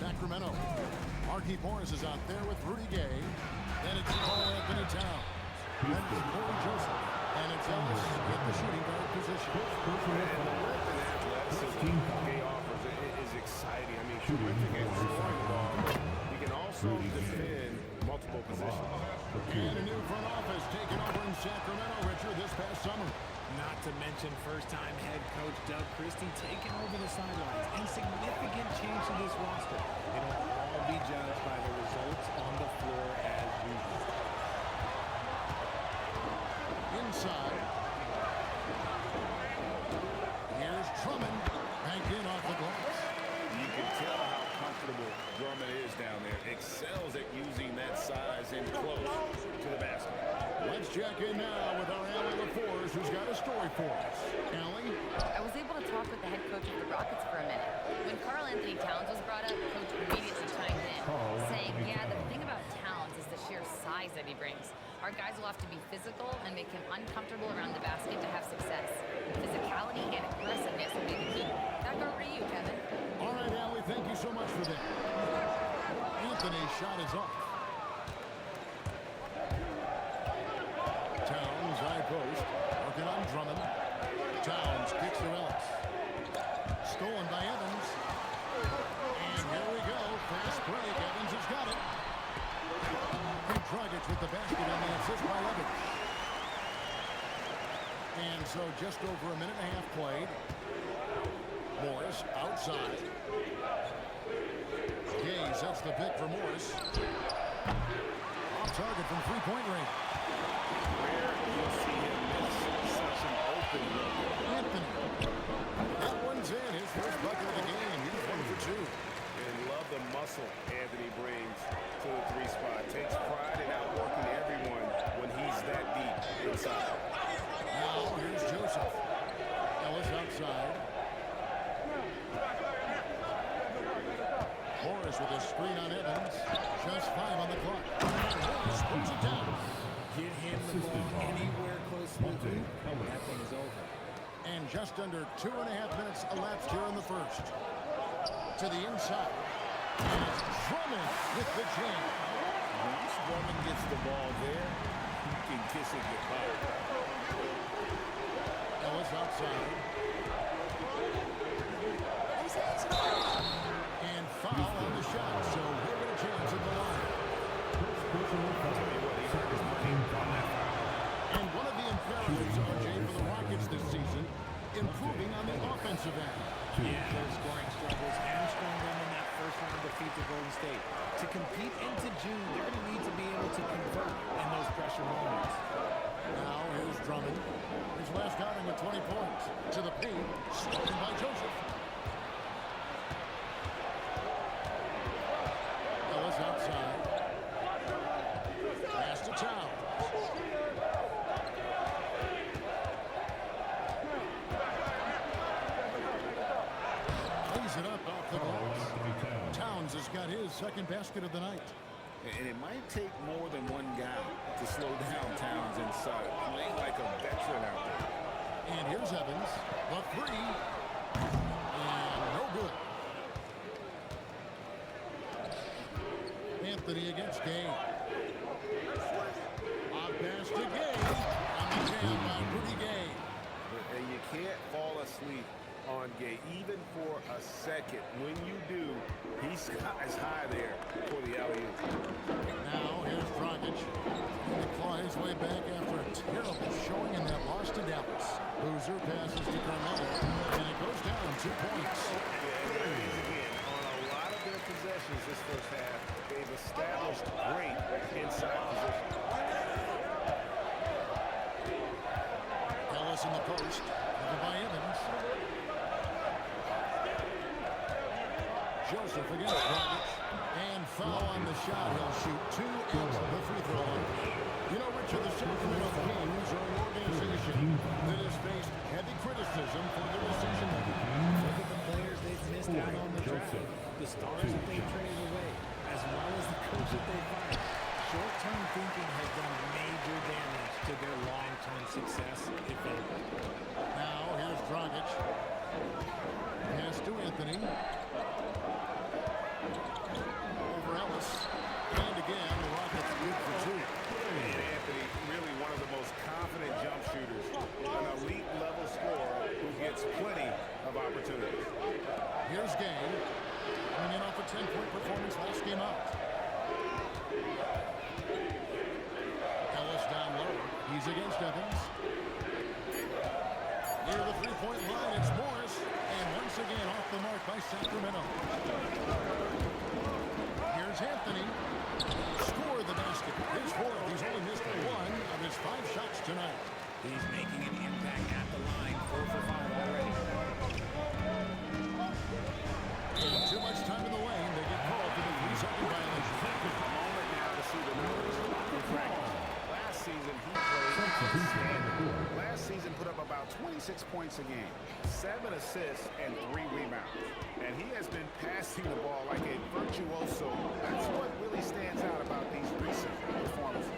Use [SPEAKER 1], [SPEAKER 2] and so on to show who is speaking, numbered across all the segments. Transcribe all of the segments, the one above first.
[SPEAKER 1] Sacramento. Marquis Morris is out there with Rudy Gay. Then it's Anthony Towns. Then it's Corey Joseph. And it's Ellis in the shooting guard position.
[SPEAKER 2] And the width and athleticism Gay offers is exciting. I mean, terrific at scoring the ball. He can also defend multiple positions.
[SPEAKER 1] And a new front office taken over in Sacramento, Richard, this past summer.
[SPEAKER 3] Not to mention first-time head coach Doug Christie taking over the sidelines and significant change to this roster. It'll all be judged by the results on the floor as usual.
[SPEAKER 1] Inside. Here's Drummond. Banked in off the glass.
[SPEAKER 2] You can tell how comfortable Drummond is down there. Excels at using that size in close to the basket.
[SPEAKER 1] Let's check in now with our Allie LaForce, who's got a story for us. Allie?
[SPEAKER 4] I was able to talk with the head coach of the Rockets for a minute. When Karl Anthony Towns was brought up, Coach immediately chimed in, saying, yeah, the thing about Towns is the sheer size that he brings. Our guys will have to be physical and make him uncomfortable around the basket to have success. Physicality and aggressiveness will be the key. Back over to you, Kevin.
[SPEAKER 1] All right, Allie, thank you so much for that. Anthony's shot is off. Towns, high post, working on Drummond. Towns kicks to Ellis. Stolen by Evans. And here we go. Fast break. Evans has got it. Dragic with the basket and the assist by Evans. And so just over a minute and a half played. Morris outside. Gay sets the pick for Morris. Off target from three-point range.
[SPEAKER 2] Where you'll see him miss such an open look.
[SPEAKER 1] Anthony. That one's in. His first bucket of the game. He's 1 for 2.
[SPEAKER 2] And love the muscle Anthony brings to the three spot. Takes pride in outworking everyone when he's that deep inside.
[SPEAKER 1] Now here's Joseph. Ellis outside. Morris with a screen on Evans. Just 5 on the clock. Morris puts it down.
[SPEAKER 3] Get him the ball anywhere close to the hoop, that thing is over.
[SPEAKER 1] And just under 2.5 minutes elapsed here in the first. To the inside. And it's Drummond with the jam.
[SPEAKER 2] Once Drummond gets the ball there, he can kiss it goodbye.
[SPEAKER 1] Ellis outside. And foul on the shot, so he'll get a chance at the line. And one of the imperatives, RJ, for the Rockets this season, improving on the offensive end.
[SPEAKER 3] Yeah, their scoring struggles hamstrung them in that first round defeat to Golden State. To compete into June, they're going to need to be able to convert in those pressure moments.
[SPEAKER 1] Now here's Drummond. His last outing with 20 points. To the paint, stolen by Joseph. Ellis outside. Pass to Towns. Plays it up off the glass. Towns has got his second basket of the night.
[SPEAKER 2] And it might take more than one guy to slow down Towns inside. Playing like a veteran out there.
[SPEAKER 1] And here's Evans. The three. And no good. Anthony against Gay. Off pass to Gay. On the jam by Rudy Gay.
[SPEAKER 2] And you can't fall asleep on Gay, even for a second. When you do, he's as high there for the alley-oop.
[SPEAKER 1] Now here's Dragic. He claw his way back after a terrible showing in that loss to Dallas. Boozer passes to Carmelo, and it goes down 2 points.
[SPEAKER 2] Yeah, and there it is again. On a lot of their possessions this first half, they've established great inside position.
[SPEAKER 1] Ellis in the post, covered by Evans. Joseph against Dragic. And foul on the shot. He'll shoot 2 at the free throw line. You know, Richard, the Sacramento Kings are an organization that has faced heavy criticism for their decision-making.
[SPEAKER 3] Look at the players they've missed out on the draft, the stars that they've traded away, as well as the coach that they fired. Short-term thinking has done major damage to their long-term success, if anything.
[SPEAKER 1] Now, here's Dragic. Pass to Anthony. 10-point performance last game out. Ellis down low. He's against Evans. Near the three-point line, it's Morris. And once again off the mark by Sacramento. Here's Anthony. Score the basket. His fourth. He's only missed one of his 5 shots tonight.
[SPEAKER 3] He's making an impact at the line. 4 for 5 already.
[SPEAKER 1] And too much time in the lane. They get called for the 3-second violation.
[SPEAKER 2] A moment now to see the numbers. In fact, last season put up about 26 points a game, 7 assists, and 3 rebounds. And he has been passing the ball like a virtuoso. That's what really stands out about these recent performances.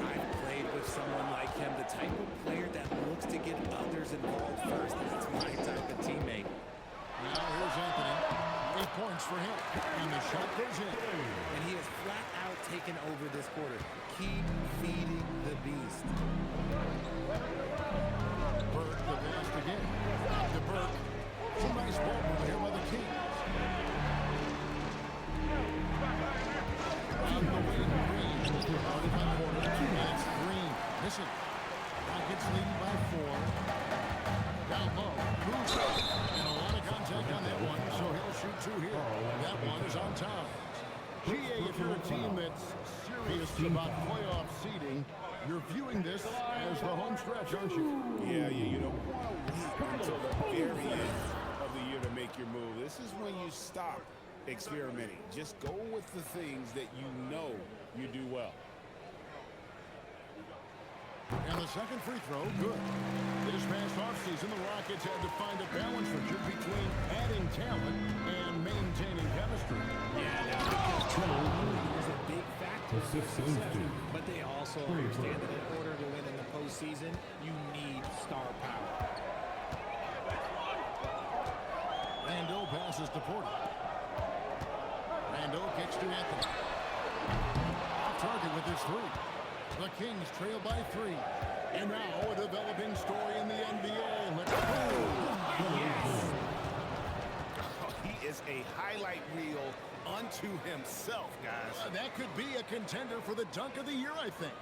[SPEAKER 3] I've played with someone like him, the type of player that looks to get others involved first. That's my type of teammate.
[SPEAKER 1] Now here's Anthony. 8 points for him. And the shot goes in.
[SPEAKER 3] And he has flat out taken over this quarter. Keep feeding the beast.
[SPEAKER 1] Burke the pass again. To Burke. Some nice ball over here by the Kings. On the wing, Green. Out of the corner. And it's Green. Missing. Rockets leading by 4. Down low. Moves up. And a lot of contact on that one, so he'll shoot 2 here. That one is on time. GA, if you're a team that's serious about playoff seeding, you're viewing this as the home stretch, aren't you?
[SPEAKER 2] Yeah, you don't want to wait until the very end of the year to make your move. This is when you stop experimenting. Just go with the things that you know you do well.
[SPEAKER 1] And the second free throw, good. This past offseason, the Rockets had to find a balance, Richard, between adding talent and maintaining chemistry.
[SPEAKER 3] Yeah, that's because is a big factor for success. But they also understand that in order to win in the postseason, you need star power.
[SPEAKER 1] Randall passes to Porter. Randall kicks to Anthony. Off target with his 3. The Kings trail by 3. And now a developing story in the NBA. Let's go.
[SPEAKER 2] He is a highlight reel unto himself, guys.
[SPEAKER 1] That could be a contender for the dunk of the year, I think.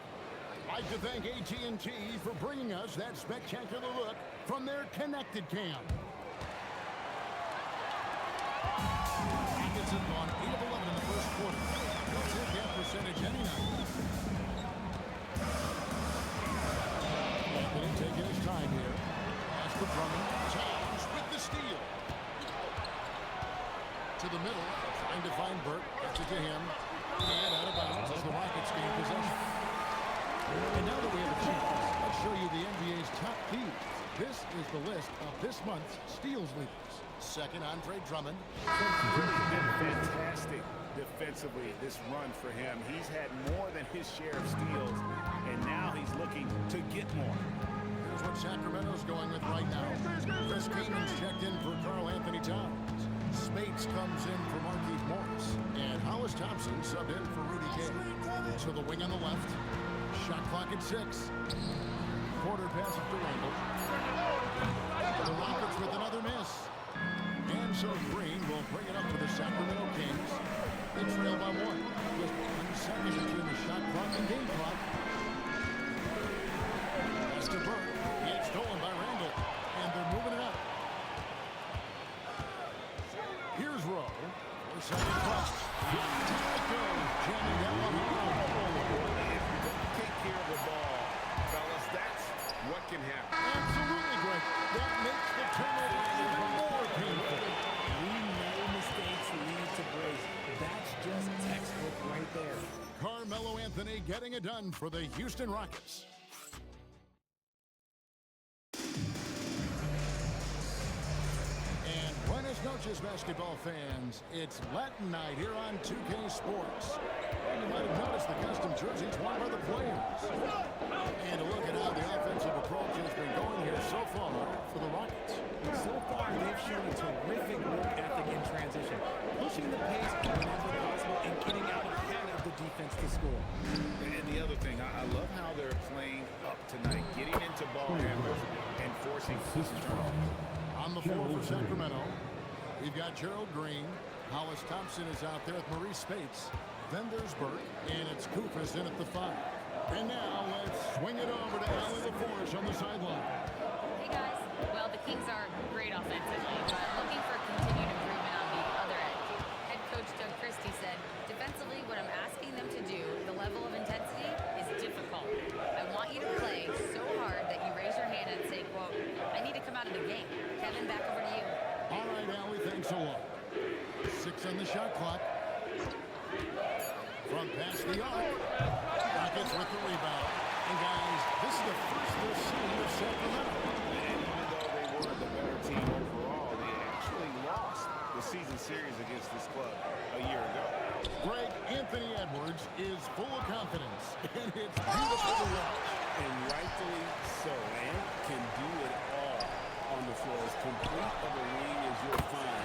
[SPEAKER 1] I'd like to thank AT&T for bringing us that spectacular look from their connected cam. Rockets have gone 8 of 11 in the first quarter. They'll take that percentage any night. Anthony taking his time here. Pass to Drummond. Towns with the steal. To the middle. Trying to find Burke. Gets it to him. And out of bounds as the Rockets gain possession. And now that we have a chance, let's show you the NBA's top thieves. This is the list of this month's steals leaders. Second, Andre Drummond.
[SPEAKER 2] Fantastic defensively, this run for him. He's had more than his share of steals, and now he's looking to get more.
[SPEAKER 1] Here's what Sacramento's going with right now. Chris Keenan's checked in for Karl Anthony Towns. Spates comes in for Markieff Morris. And Hollis Thompson subbed in for Rudy Gay. To the wing on the left. Shot clock at 6. Porter passes to Randall. The Rockets with another miss. And so Green will bring it up for the Sacramento Kings. They trail by 1. Just 1 second between the shot clock and game clock. Pass to Burke. It's stolen by Randall. And they're moving it up. Here's Rowe. 4-second clutch. There it goes. Jamming that one home.
[SPEAKER 2] Take care of the ball, fellas. That's what can happen.
[SPEAKER 1] Absolutely, Greg. That makes the turnover even more painful.
[SPEAKER 3] We know mistakes lead to breaks. That's just textbook right there.
[SPEAKER 1] Carmelo Anthony getting it done for the Houston Rockets. And buenas noches, basketball fans. It's Latin night here on 2K Sports. And you might have noticed the custom jerseys worn by the players. And a look at how the offensive approach has been going here so far for the Rockets.
[SPEAKER 3] So far, they've shown a terrific work ethic in transition, pushing the pace whenever possible and getting out ahead of the defense to score.
[SPEAKER 2] And the other thing, I love how they're playing up tonight, getting into ball handlers and forcing turnovers.
[SPEAKER 1] On the floor for Sacramento, we've got Gerald Green. Hollis Thompson is out there with Maurice Spates. Then there's Burke, and it's Koufos in at the 5. And now let's swing it over to Allie LaForge on the sideline.
[SPEAKER 4] Hey, guys. Well, the Kings are great offensively, but looking for continued improvement on the other end. Head coach Doug Christie said, defensively, what I'm asking them to do, the level of intensity, is difficult. I want you to play so hard that you raise your hand and say, quote, I need to come out of the game. Kevin, back over to you.
[SPEAKER 1] All right, Allie, thanks a lot. 6 on the shot clock. From past the arc. Rockets with the rebound. And guys, this is the first they'll see of Sacramento.
[SPEAKER 2] And even though they were the better team overall, they actually lost the season series against this club a year ago.
[SPEAKER 1] Greg, Anthony Edwards is full of confidence, and it's beautiful to watch.
[SPEAKER 5] And rightfully so. Ant can do it all on the floor. As complete of a wing as you'll find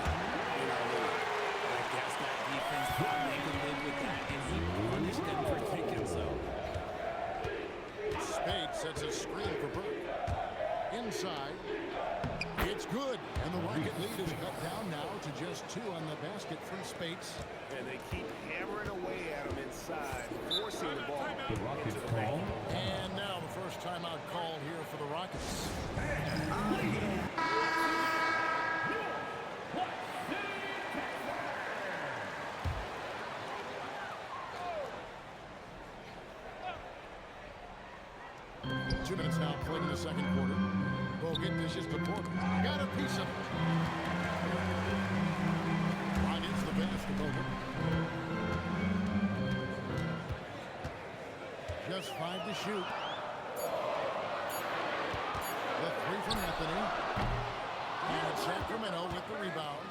[SPEAKER 5] in our league.
[SPEAKER 3] I guess that defense thought they could live with that, and he punished them for thinking so.
[SPEAKER 1] Spade sets a screen for Burke. Inside. It's good. And the Rocket lead is cut down now to just 2 on the basket from Spates.
[SPEAKER 2] And they keep hammering away at him inside, forcing the ball
[SPEAKER 6] The Rockets
[SPEAKER 2] into the
[SPEAKER 6] call.
[SPEAKER 2] paint.
[SPEAKER 1] And now the first timeout called here for the Rockets. 2 minutes now played in the second quarter. Bogut dishes to Porter. Got a piece of it. Rockets the pass to Bogut. Just 5 to shoot. The 3 from Anthony. And Sacramento with the rebound.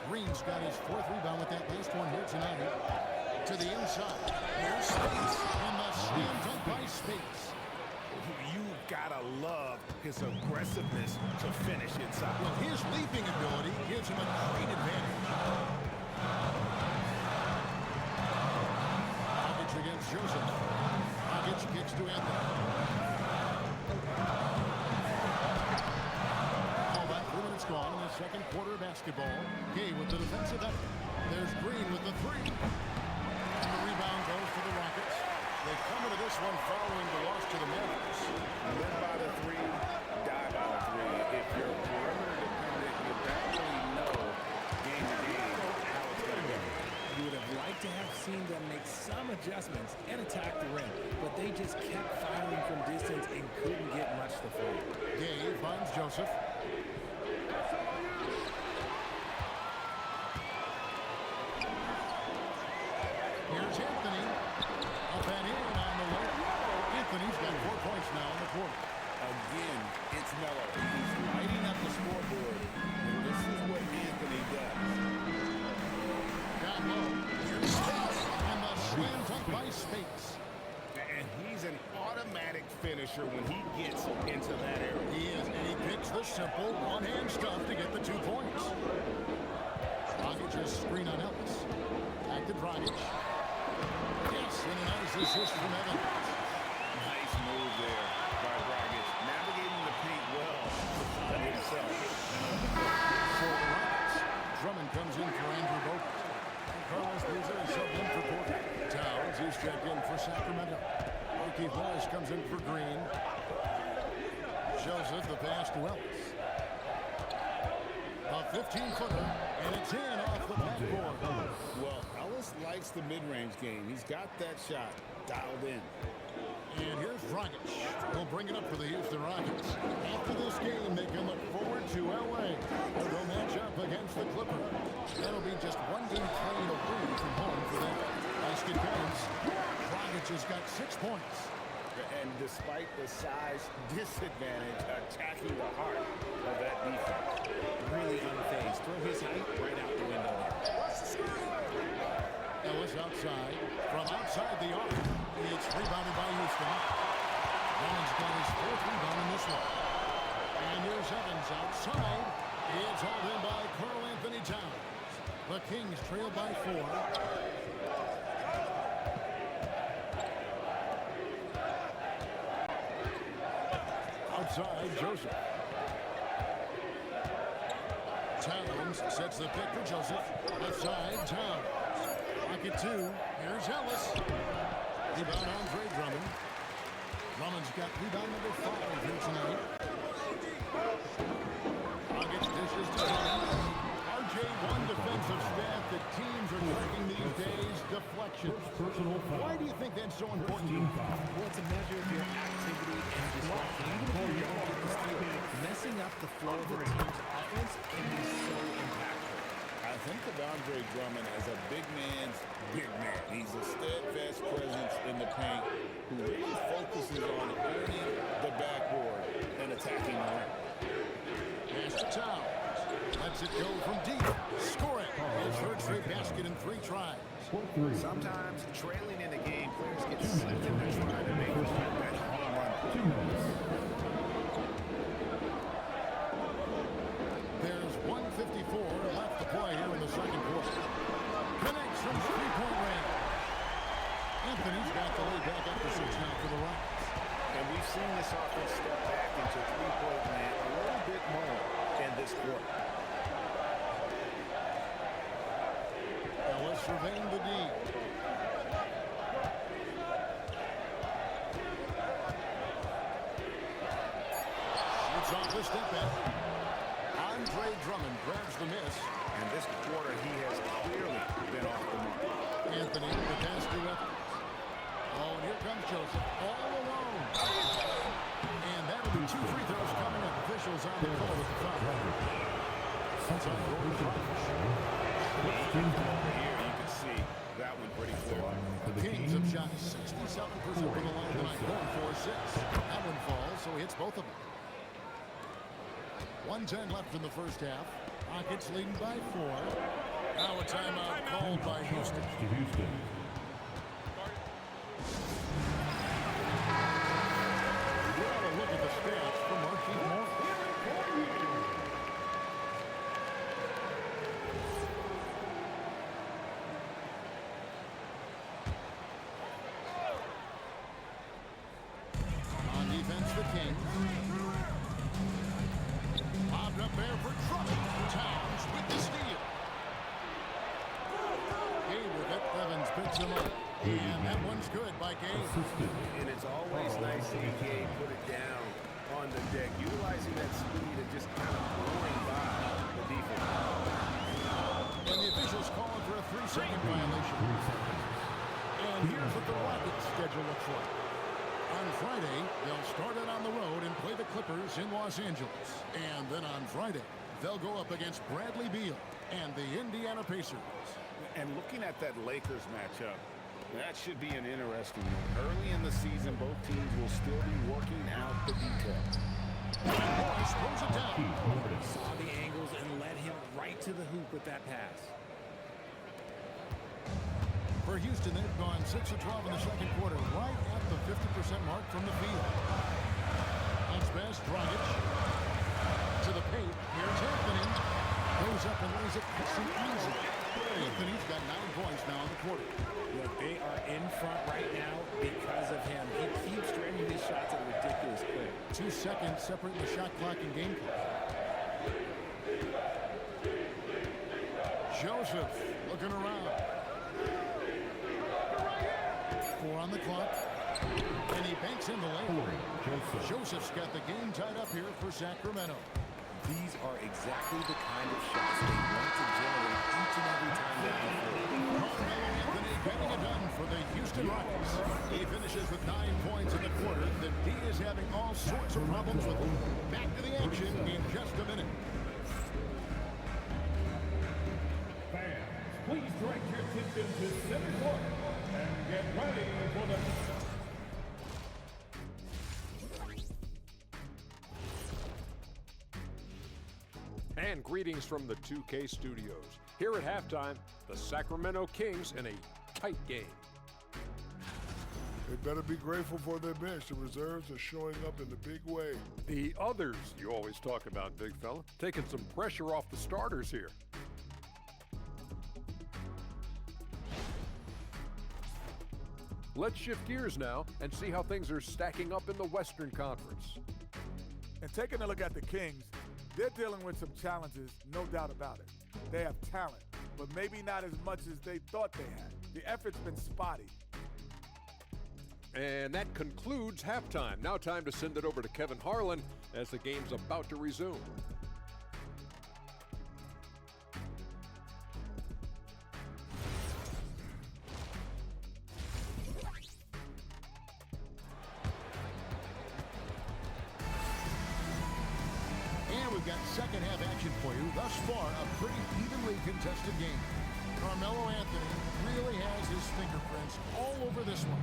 [SPEAKER 1] Green's got his 4th rebound with that last one here tonight. To the inside. Here's Spates. And the slam dunk by Spates.
[SPEAKER 2] You've got to love his aggressiveness to finish inside.
[SPEAKER 1] Well, his leaping ability gives him a great advantage. Dragic against Joseph. Dragic kicks to Anthony. All that 3 minutes gone in the second quarter of basketball. Gay with the defensive effort. There's Green with the 3. And the rebound goes to the Rockets. They come into this one following the loss to the Mavericks.
[SPEAKER 2] Live by the 3, die by the 3. If you're perimeter dependent, you don't really know game to game how it's going to go.
[SPEAKER 3] You would have liked to have seen them make some adjustments and attack the rim, but they just kept firing from distance and couldn't get much to fall.
[SPEAKER 1] Gay finds Joseph. Here's Anthony. Up and in on the way. Anthony's got 4 points now in the quarter.
[SPEAKER 5] Again, it's Melo. He's lighting up the scoreboard. And this is what Anthony does.
[SPEAKER 1] Down low. Here's Spates. And the slam dunk by Spates.
[SPEAKER 2] And he's an automatic finisher when he gets into that area.
[SPEAKER 1] He is, and he picks the simple one-hand stuff to get the 2 points. Dragic just screen on Ellis. Back to Dragic. Yes, and a nice assist from Evans.
[SPEAKER 2] Nice move there by Dragic. Navigating the paint well by himself.
[SPEAKER 1] For the Rockets, Drummond comes in for Andrew Bogut. Carlos Boozer is subbed in for Porter. Towns is checked in for Sacramento. Keith Morris comes in for Green. Joseph the pass to Ellis. A 15-footer, and it's in off the backboard.
[SPEAKER 5] Well, Ellis likes the mid-range game. He's got that shot dialed in.
[SPEAKER 1] And here's Dragic. We'll bring it up for the Houston Rockets. After this game, they can look forward to L.A. where they'll match up against the Clippers. That'll be just 1 game playing away from home for them. Basket counts. Dragic has got 6 points.
[SPEAKER 2] And despite the size disadvantage, attacking the heart of that defense.
[SPEAKER 3] Really unfazed. Throw his height right out the window there.
[SPEAKER 1] Ellis outside. From outside the arc. It's rebounded by Houston. Drummond's got his 4th rebound in this one. And here's Evans outside. It's hauled in by Karl Anthony Towns. The Kings trail by 4. Outside, Joseph. Towns Towns sets the pick for Joseph. Left side, Towns. Pocket 2. Here's Ellis. Rebound Andre Drummond. Drummond's got rebound number 5 here tonight. Pockets dishes to Drummond. RJ1 defensive stat that teams are tracking these days, deflection. Why do you think that's so important?
[SPEAKER 3] Well, it's a measure of your activity and disruption. Even if you don't get the steal, messing up the flow of the team's offense can be so impactful.
[SPEAKER 5] I think of Andre Drummond as a big man's big man. He's a steadfast presence in the paint who really focuses on earning the backboard and attacking the rim.
[SPEAKER 1] Pass to Towns. Lets it go from deep. Score it. His third straight basket in 3 tries.
[SPEAKER 2] Sometimes trailing in the game, players get slipped in their stride to make that home run.
[SPEAKER 1] There's 1:54 left to play here in the second quarter. Connects from 3-point range. Anthony's got the lead back up to 6 now for the Rockets.
[SPEAKER 2] And we've seen this offense step back into three-point land a little bit more in this quarter.
[SPEAKER 1] Ellis surveying the D. Shoots off the step back. Andre Drummond grabs the miss.
[SPEAKER 2] And this quarter, he has clearly been off the mark.
[SPEAKER 1] Anthony, the pass to Evans. Oh, and here comes Joseph, all alone. And that'll be 2 free throws coming up. Officials on the call with the foul. That's on Gordon Dragic.
[SPEAKER 2] Here you can see that one pretty clear.
[SPEAKER 1] The Kings have shot 67% from the line tonight, going 4-6. That one falls, so he hits both of them. 1:10 left in the first half. Rockets leading by 4. Now a timeout called by Houston. We ought to look at the stats from Marquise Moore. On defense, the Kings. Lobbed up there for Drummond. Towns with the steal. Gabe with it. Evans picks him up. And that one's good by Gabe.
[SPEAKER 2] And it's always nice seeing Gabe put it down on the deck, utilizing that speed and just kind of blowing by the defense.
[SPEAKER 1] And the officials calling for a 3-second violation. And here's what the Rockets' schedule looks like. On Friday, they'll start it on the road and play the Clippers in Los Angeles. And then on Friday, they'll go up against Bradley Beal and the Indiana Pacers.
[SPEAKER 2] And looking at that Lakers matchup, that should be an interesting one. Early in the season, both teams will still be working out the details.
[SPEAKER 1] Morris throws it down.
[SPEAKER 3] Saw the angles and led him right to the hoop with that pass.
[SPEAKER 1] For Houston, they've gone 6 of 12 in the second quarter, right at the 50% mark from the field. That's best, Dragic. To the paint. Here's Anthony. Goes up and lays it nice and easy. Anthony's got 9 points now in the quarter.
[SPEAKER 3] Look, they are in front right now because of him. He keeps draining his shots at a ridiculous clip.
[SPEAKER 1] 2 seconds separating the shot clock and game clock. Joseph looking around. 4 on the clock. And he banks in the lane. Joseph's got the game tied up here for Sacramento.
[SPEAKER 3] These are exactly the kind of shots they want to generate each and every time they play.
[SPEAKER 1] Carmelo Anthony getting it done for the Houston Rockets. He finishes with 9 points in the quarter. The D is having all sorts of problems with him. Back to the action in just a minute.
[SPEAKER 6] Fans, please direct your attention to center court and get ready for the...
[SPEAKER 7] And greetings from the 2K studios. Here at halftime, the Sacramento Kings in a tight game.
[SPEAKER 8] They better be grateful for their bench. The reserves are showing up in the big way.
[SPEAKER 7] The others you always talk about, big fella, taking some pressure off the starters here. Let's shift gears now and see how things are stacking up in the Western Conference.
[SPEAKER 9] And taking a look at the Kings, they're dealing with some challenges, no doubt about it. They have talent, but maybe not as much as they thought they had. The effort's been spotty.
[SPEAKER 7] And that concludes halftime. Now time to send it over to Kevin Harlan as the game's about to resume.
[SPEAKER 1] And we've got second half action for you. Thus far, a pretty evenly contested game. Carmelo Anthony really has his fingerprints all over this one.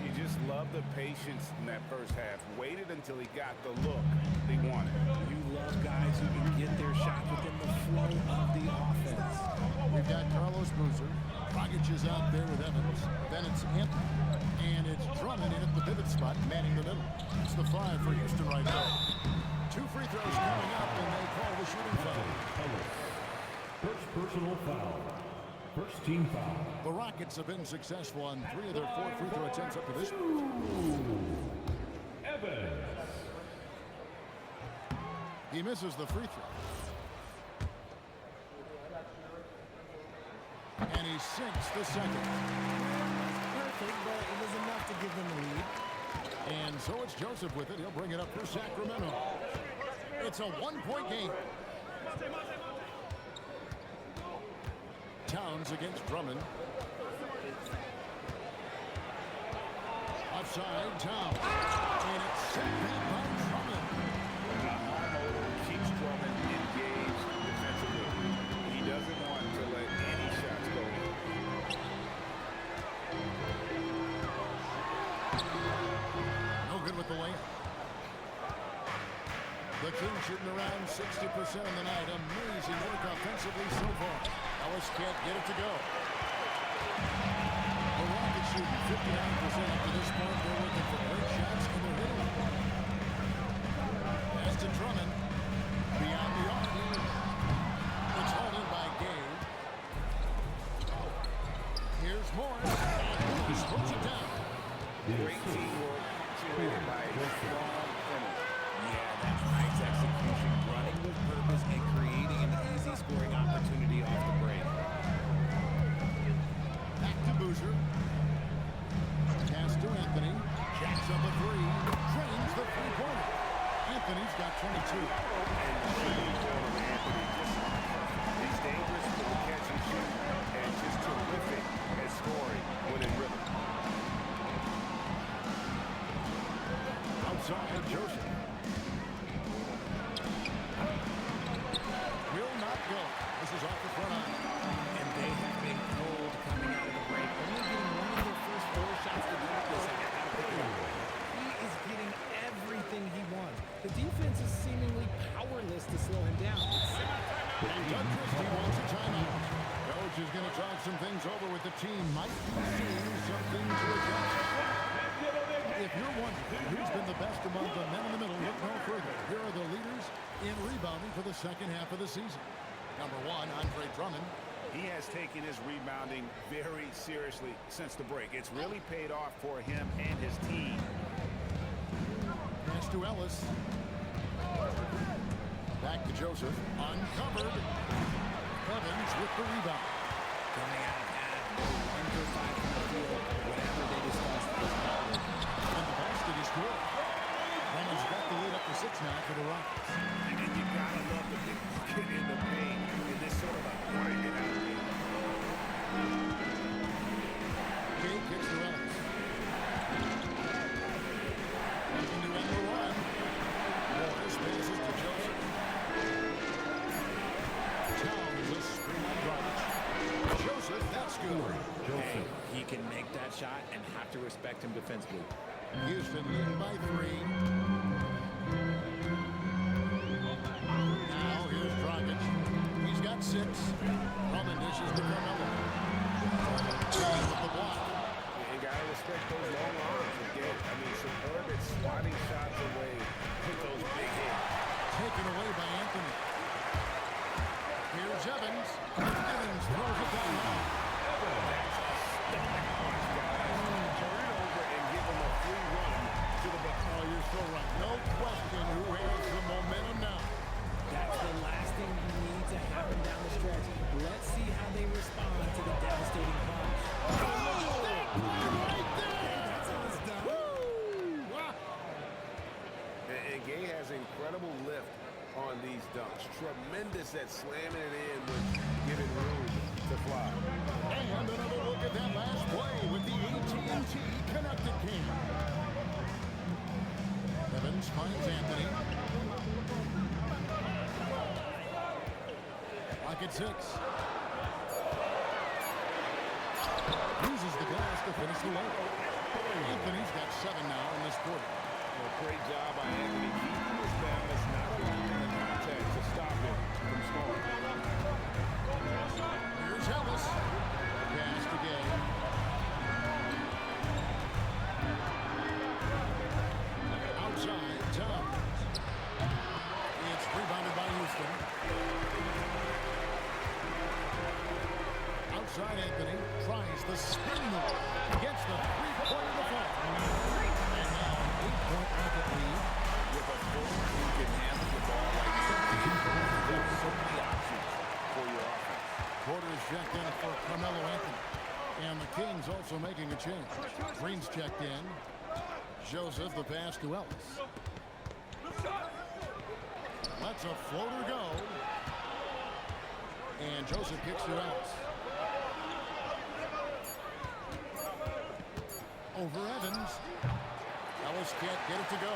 [SPEAKER 2] You just love the patience in that first half. Waited until he got the look he wanted.
[SPEAKER 3] You love guys who can get their shot within the flow of the offense.
[SPEAKER 1] We've got Carlos Boozer. Dragic is out there with Evans. Then it's Anthony. And it's Drummond in at the pivot spot, manning the middle. It's the 5 for Houston right now. 2 free throws coming up, and they call the shooting foul.
[SPEAKER 6] First personal foul. First team foul.
[SPEAKER 1] The Rockets have been successful on 3 of their 4 free throw attempts up to this point.
[SPEAKER 6] Evans.
[SPEAKER 1] He misses the free throw. And he sinks the second.
[SPEAKER 3] Perfect, but it was enough to give them the lead.
[SPEAKER 1] And so it's Joseph with it. He'll bring it up for Sacramento. It's a 1-point game. Towns against Drummond. Offside, Towns. And it's sent back by Drummond.
[SPEAKER 2] Keeps Drummond engaged defensively. He doesn't want to let any shots go in.
[SPEAKER 1] No good with the layup. The Kings shooting around 60% on the night. Amazing work offensively so far. Ellis can't get it to go. The Rockets shooting 59% up to this point. They're looking for great shots, and they're hitting them. Pass to Drummond. Beyond the arc. It's hauled in by Gay. Here's Morris. And he puts it down.
[SPEAKER 2] Great teamwork, punctuated by a strong finish. Yeah, that's nice execution, running with purpose and creating an easy scoring opportunity off the break.
[SPEAKER 1] Back to Boozer. Pass to Anthony. Jacks up a 3. Drains the three-pointer. Anthony's got 22.
[SPEAKER 2] And the shooting from Anthony just perfect. He's dangerous with the catch and shoot, and just terrific at scoring when in rhythm.
[SPEAKER 1] Outside, Joseph. Will not go. This is off the front line.
[SPEAKER 3] And they have been cold coming out of the break. Only getting one of their first 4 shots to block this and out of the game. He is getting everything he wants. The defense is seemingly powerless to slow him down.
[SPEAKER 1] And Doug Christie wants a timeout. Coach is going to talk some things over with the team. Might be seeing something to adjust. If you're wondering who's been the best among the men in the middle, look no further. Here are the leaders in rebounding for the second half of the season. Number 1, Andre Drummond.
[SPEAKER 2] He has taken his rebounding very seriously since the break. It's really paid off for him and his team.
[SPEAKER 1] Pass to Ellis. Back to Joseph. Uncovered. Evans with the rebound.
[SPEAKER 3] Coming out of half, 1 for 5 from the field. Whatever they discussed was valid.
[SPEAKER 1] And the basket is good. Drummond's got the lead up to 6 now for the Rockets.
[SPEAKER 2] And you gotta love the big bucket in the paint in this sort of a grinded out game.
[SPEAKER 1] Gay kicks to Ellis. Looking to end the run. Morris passes to Joseph. Towns a screen on Dragic. Joseph, that's good.
[SPEAKER 3] Hey, he can make that shot and have to respect him defensively.
[SPEAKER 1] Houston leading by 3. Now here's Dragic. He's got 6. Drummond dishes to Carmelo. With the block.
[SPEAKER 2] You gotta respect those long arms again. I mean, superb at swatting shots away with those big hits.
[SPEAKER 1] Taken away by Anthony. Here's Evans. Evans throws it down.
[SPEAKER 2] Turn it over and give them a free run to the bucket.
[SPEAKER 1] Oh, you're so right. No question who has the momentum now.
[SPEAKER 3] That's the last thing you need to happen down the stretch.
[SPEAKER 5] tremendous at slamming it in with giving room to fly.
[SPEAKER 1] And another look at that last play with the AT&T connected game. Evans finds Anthony. Rocket 6. Uses the glass to finish the leg. Anthony's got 7 now in this quarter.
[SPEAKER 5] Well, great job by Anthony keeping his balance, not allowing the contact to stop him from scoring.
[SPEAKER 1] Here's Ellis. Pass to Gay. Outside, Towns. It's rebounded by Houston. Outside, Anthony tries the spin move. Gets the three-pointer to fall. And now an 8-point Rocket lead.
[SPEAKER 5] With a forward who can handle the ball like that, there's so many options for your offense.
[SPEAKER 1] Porter's checked in for Carmelo Anthony. And the Kings also making a change. Green's checked in. Joseph the pass to Ellis. Lets a floater go. And Joseph kicks to Ellis. Over Evans. Ellis can't get it to go.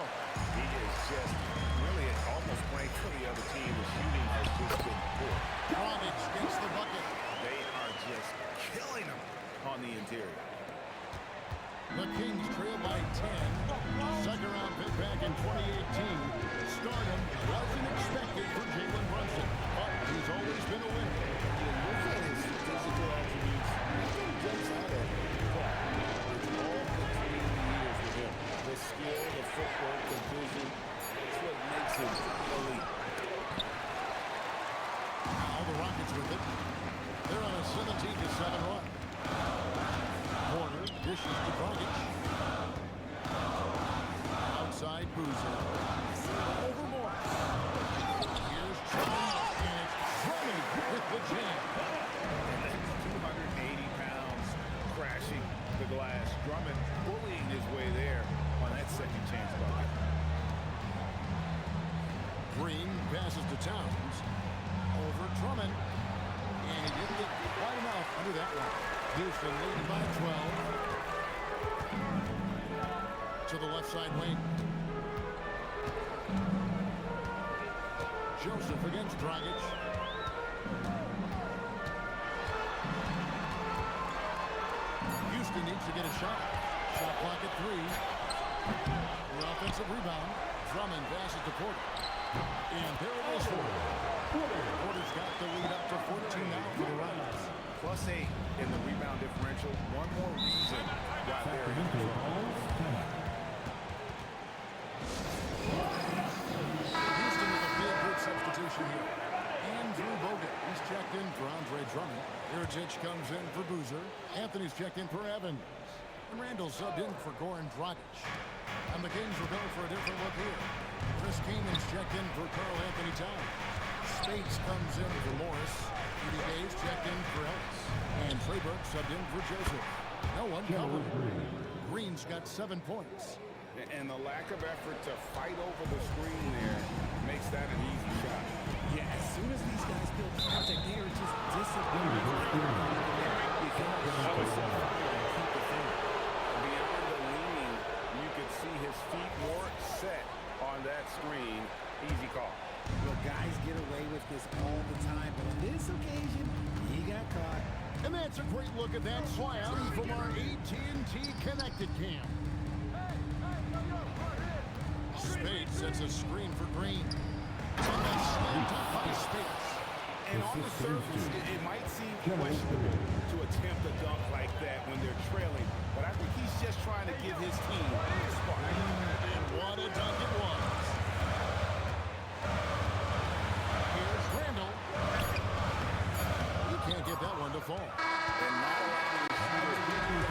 [SPEAKER 2] He is just really almost playing for the other team. The shooting has just been poor.
[SPEAKER 1] Dragic gets the bucket.
[SPEAKER 2] They are just killing him on the interior.
[SPEAKER 1] The Kings trail by 10. Second round pick back in 2018. Stardom wasn't expected for Jalen Brunson, but he's always been a winner.
[SPEAKER 5] You look at his physical attributes, nothing jumps out at him. It's all the training years with him. The skill, the footwork, the vision, that's what makes him elite.
[SPEAKER 1] Now the Rockets with it. They're on a 17-7 run. Porter dishes to Dragic. Outside Boozer. Over Morris. Here's Drummond, and it's Drummond with the jam.
[SPEAKER 2] 280 pounds crashing the glass. Drummond bullying his way there on that second chance bucket.
[SPEAKER 1] Green passes to Towns. Over Drummond. And he didn't get quite enough under that one. Houston leading by 12. To the left side wing. Joseph against Dragic. Houston needs to get a shot. Shot clock at 3. The offensive rebound. Drummond passes to Porter. And there it is for him. Porter's got the lead up to 14 now for the Rockets.
[SPEAKER 2] +8 in the rebound differential. One more reason why they're in control.
[SPEAKER 1] Houston with a big substitution here. Andrew Bogut. He's checked in for Andre Drummond. Iritic comes in for Boozer. Anthony's checked in for Evans. And Randall subbed in for Goran Dragic. And the Kings will go for a different look here. Chris Kamen's checked in for Karl Anthony Towns. Spates comes in for Morris. Edie Gaze checked in for Ellis. And Trey Burke subbed in for Joseph. No one covered. Green's got 7 points.
[SPEAKER 2] And the lack of effort to fight over the screen there makes that an easy shot.
[SPEAKER 3] Yeah, as soon as these guys build contact, they are just disappearing.
[SPEAKER 2] Beyond the leaning, you could see his feet more set on that screen. Easy call.
[SPEAKER 3] Well, guys get away with this all the time, but on this occasion, he got caught.
[SPEAKER 1] And that's a great look at that slam from our AT&T Connected Cam. Spates sets a screen for Green. And that's slammed up by Spates.
[SPEAKER 2] And on the surface, it might seem questionable to attempt a dunk like that when they're trailing, but I think he's just trying to give his team a spark.
[SPEAKER 1] And what a dunk it was. Here's Randall. He can't get that one to fall.
[SPEAKER 2] And not allowing the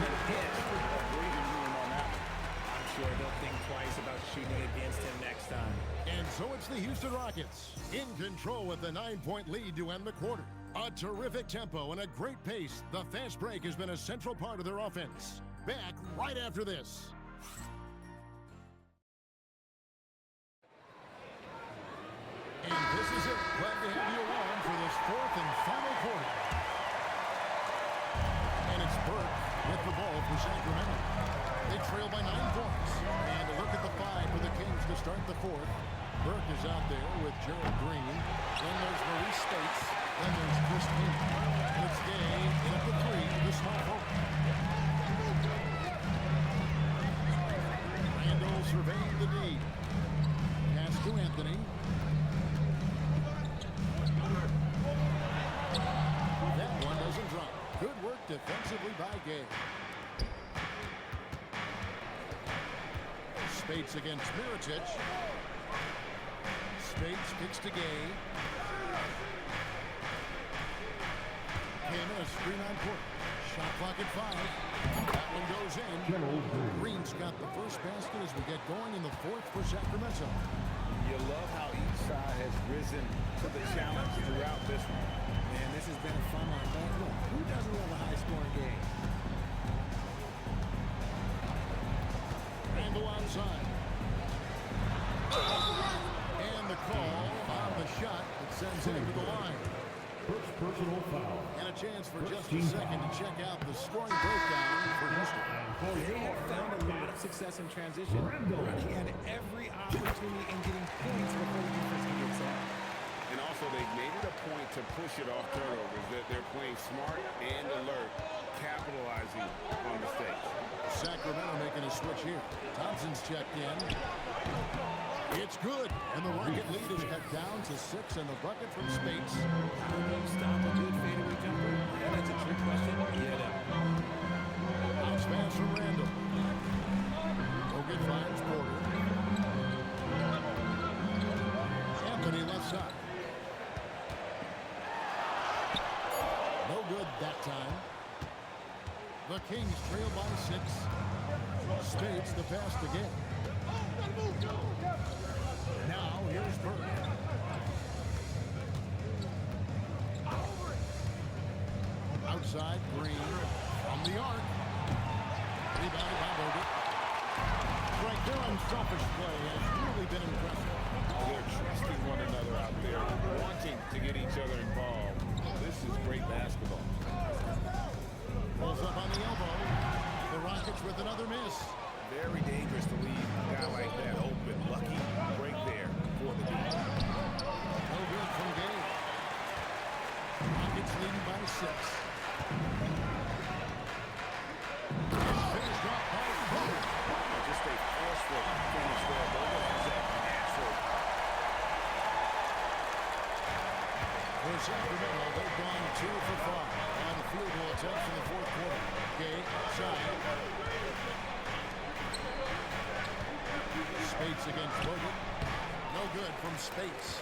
[SPEAKER 2] hit a breathing room on that one.
[SPEAKER 3] I'm sure they'll think twice about shooting against him next time.
[SPEAKER 1] And so it's the Houston Rockets in control with the 9-point lead to end the quarter. A terrific tempo and a great pace. The fast break has been a central part of their offense. Back right after this. And this is it. Glad to have you along for this fourth and final quarter. And it's Burke with the ball for Sacramento. They trail by 9 points. And a look at the 5 for the Kings to start the fourth. Burke is out there with Gerald Green. Then there's Maurice Spates. Then there's Chris King. And it's Gay in at the 3, the small forward. Randall surveying the D. Pass to Anthony. That one doesn't drop. Good work defensively by Gay. Spates against Mirotic. Spates kicks to Gay. Came in a screen on court. Shot clock at 5. That one goes in. Green's got the first basket as we get going in the fourth for Sacramento.
[SPEAKER 2] You love how each side has risen to the challenge throughout this one.
[SPEAKER 3] Man, this has been a fun one. But look, who doesn't love a high-scoring game?
[SPEAKER 1] Randall outside. And the call on the shot that sends him to the line.
[SPEAKER 6] First personal foul.
[SPEAKER 1] And a chance for just a second to check out the scoring breakdown for Houston.
[SPEAKER 3] They have found a lot of success in transition, running at every opportunity and getting points before the defense can get set.
[SPEAKER 2] And also, they've made it a point to push it off turnovers. They're playing smart and alert, capitalizing on mistakes.
[SPEAKER 1] Sacramento making a switch here. Thompson's checked in. It's good. And the Rocket lead is cut down to 6, and the bucket from Spates.
[SPEAKER 3] How do you stop a good fadeaway jumper? Yeah, that's a trick question. Yeah,
[SPEAKER 1] Bounce pass from Randall. Hogan finds Porter. Anthony left side. No good that time. The Kings trail by 6. Spates the pass to Gay. Now here's Burke. Outside, Green from the arc. Rebounded by Bogut. Right, their unselfish play has really been impressive.
[SPEAKER 2] They're trusting one another out there, wanting to get each other involved. This is great basketball.
[SPEAKER 1] Pulls up on the elbow. The Rockets with another miss.
[SPEAKER 2] Very dangerous to leave a guy like that open. Lucky break there for the team.
[SPEAKER 1] No good from Gay. Rockets leading by 6. Finished off by Bogut.
[SPEAKER 2] Just a forceful finish there. Bogut has that natural.
[SPEAKER 1] For Sacramento, they've gone 2 for 5 on field goal attempts in the fourth quarter. Gay, side. Spates against Bogut. No good from Spates.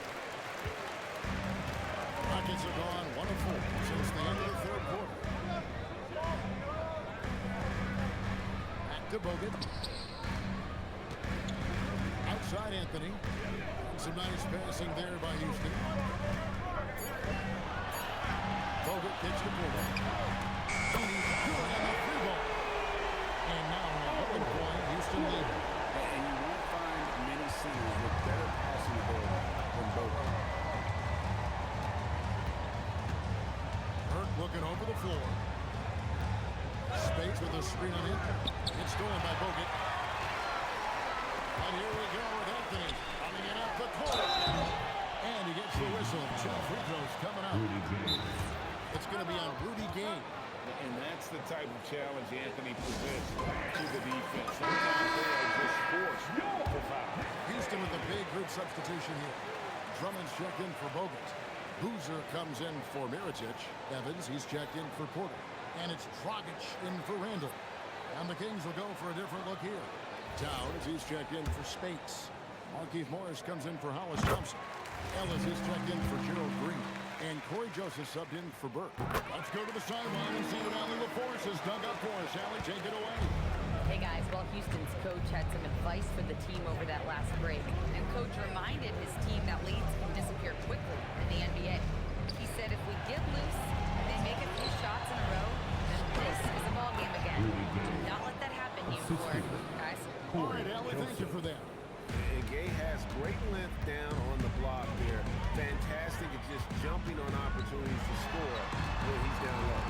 [SPEAKER 1] Rockets have gone 1 of 4 since the end of the third quarter. Back to Bogut. Outside Anthony. Some nice passing there by Houston. Bogut kicks to Porter. He's good on the free ball. And now on a point, Houston leading.
[SPEAKER 2] And you won't find many centers with better passing ability than Bogut.
[SPEAKER 1] Burke looking over the floor. Spates with a screen on him. It's stolen by Bogut. And here we go with Anthony coming in up the court. And he gets the whistle. 2 free throws coming up. It's going to be on Rudy Gay.
[SPEAKER 2] And that's the type of challenge Anthony presents to the defense. Sometimes they are just forced to foul.
[SPEAKER 1] Houston with a big group substitution here. Drummond's checked in for Bogut. Boozer comes in for Mirotic. Evans, he's checked in for Porter. And it's Dragic in for Randall. And the Kings will go for a different look here. Towns, he's checked in for Spates. Markieff Morris comes in for Hollis Thompson. Ellis is checked in for Gerald Green. And Corey Joseph subbed in for Burke. Let's go to the sideline and see what Allie LaForce has dug up for us. Allie, take it away.
[SPEAKER 4] Hey guys, well, Houston's coach had some advice for the team over that last break. And coach reminded his team that leads can disappear quickly in the NBA. He said if we get loose and they make a few shots in a row, then this is a ball game again. Do not let that happen, you four guys.
[SPEAKER 1] All right, Allie, thank you for that.
[SPEAKER 10] And Gay has great length down on the block there. Fantastic at just jumping on opportunities to score when he's down low.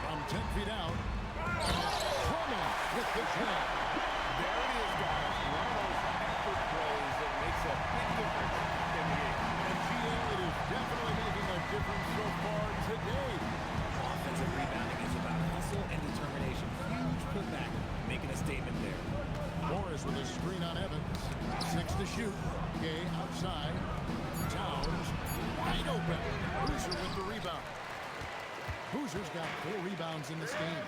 [SPEAKER 1] From 10 feet out, Drummond with the jam.
[SPEAKER 10] There it is, guys. One of those effort plays that makes a big difference in the game.
[SPEAKER 1] And GA, it is definitely making a difference so far today.
[SPEAKER 3] Offensive rebounding is about hustle and determination. Huge putback, making a statement there.
[SPEAKER 1] Morris with a screen on Evans. 6 to shoot. Gay outside. Towns wide open. Hoosier with the rebound. Hoosier's got 4 rebounds in this game.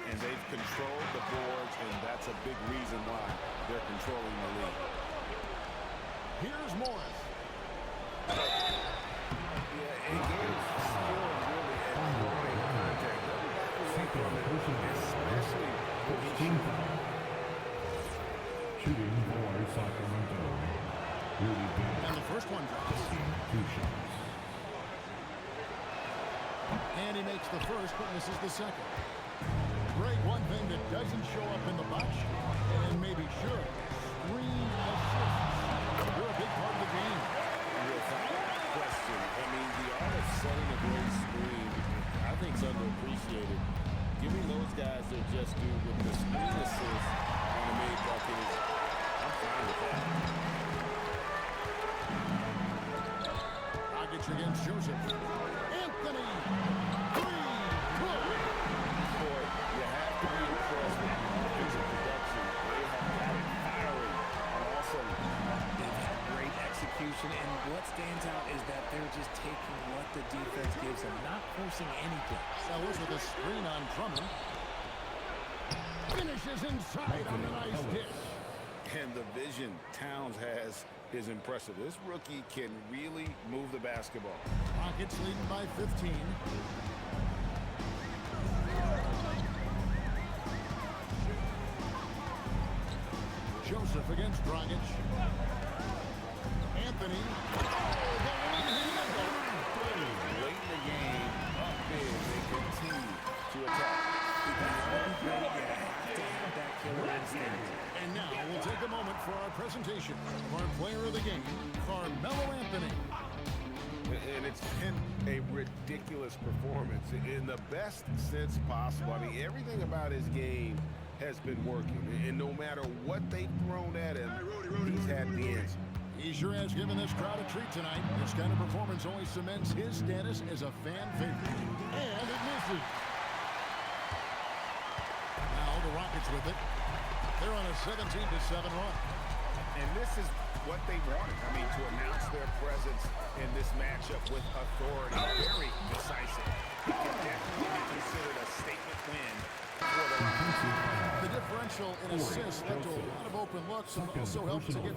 [SPEAKER 10] And they've controlled the boards, and that's a big reason why they're controlling the lead.
[SPEAKER 1] Here's Morris.
[SPEAKER 10] Yeah, and Gay's skill really at drawing contact. Especially when he's
[SPEAKER 6] Shooting for Sacramento. Really good.
[SPEAKER 1] And the first one drops.
[SPEAKER 6] 2 shots.
[SPEAKER 1] And he makes the first, but misses the second. Greg, one thing that doesn't show up in the box, and maybe should, screen assists. They're a big part of the game.
[SPEAKER 5] Without question. I mean, the art of setting a great screen, I think, is underappreciated. Giving those guys their just due with the screen assist on the made bucket is, I'm fine with that.
[SPEAKER 1] Rockets against Joseph. Anthony! 3! Good!
[SPEAKER 5] Boy, you have to be impressed with the offensive production. They have got it firing on all cylinders.
[SPEAKER 3] They've had great execution, and what stands out is that they're just taking what the defense gives them, not forcing anything.
[SPEAKER 1] Sellers with a screen on Drummond. Finishes inside on a nice dish.
[SPEAKER 5] And the vision Towns has is impressive. This rookie can really move the basketball.
[SPEAKER 1] Rockets leading by 15. Joseph against Dragic. Anthony.
[SPEAKER 10] late in the game, up big, they continue to attack.
[SPEAKER 1] And now we'll take a moment for our presentation of our player of the game, Carmelo Anthony.
[SPEAKER 10] And it's been a ridiculous performance in the best sense possible. I mean, everything about his game has been working. And no matter what they've thrown at him, he's had the answer.
[SPEAKER 1] He sure has given this crowd a treat tonight. This kind of performance only cements his status as a fan favorite. And it misses. Now the Rockets with it. They're on a 17-7 run.
[SPEAKER 2] And this is what they wanted. I mean, to announce their presence in this matchup with authority. Very decisive. It can definitely be considered a statement win for the Rockets.
[SPEAKER 1] The differential in assists led to a lot of open looks and also helped to get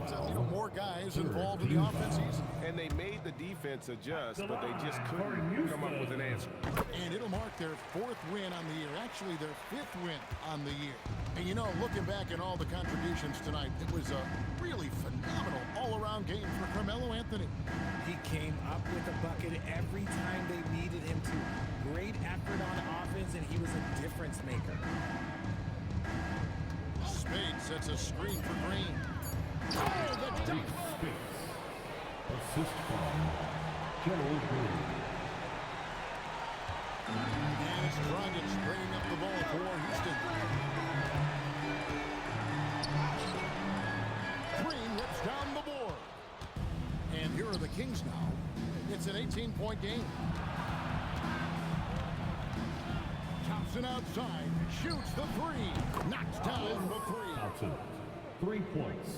[SPEAKER 1] more guys involved in the offenses.
[SPEAKER 10] And they made the defense adjust, but they just couldn't come up with an answer.
[SPEAKER 1] And it'll mark their 4th win on the year, actually their 5th win on the year. And you know, looking back at all the contributions tonight, it was a really phenomenal all-around game for Carmelo Anthony.
[SPEAKER 3] He came up with a bucket every time they needed him to. Great effort on offense, and he was a difference maker.
[SPEAKER 1] Spade sets a screen for Green. Oh, the dunk!
[SPEAKER 6] Assist from Joe Green.
[SPEAKER 1] And it's Dragic bringing up the ball for Houston. Green rips down the board. And here are the Kings now. It's an 18-point game. Thompson outside, shoots the 3, knocks down the 3.
[SPEAKER 6] Thompson, 3 points.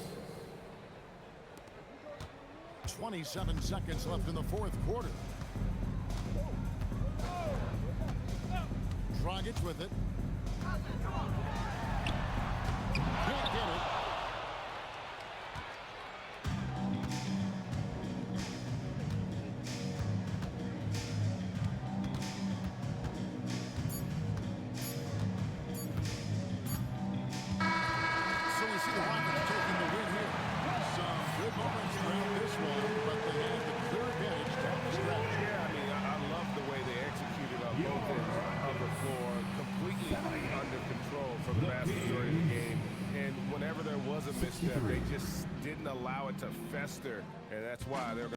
[SPEAKER 1] 27 seconds left in the 4th quarter. Dragic with it. Can't get it. So we see the Rockets taking the win here. Some good moments around this one, but they had the clear advantage down the stretch.
[SPEAKER 10] Yeah, I mean, I love the way they executed on both ends of the floor, completely under control for the vast majority of the game. And whenever there was a misstep, they just didn't allow it to fester. And that's why they're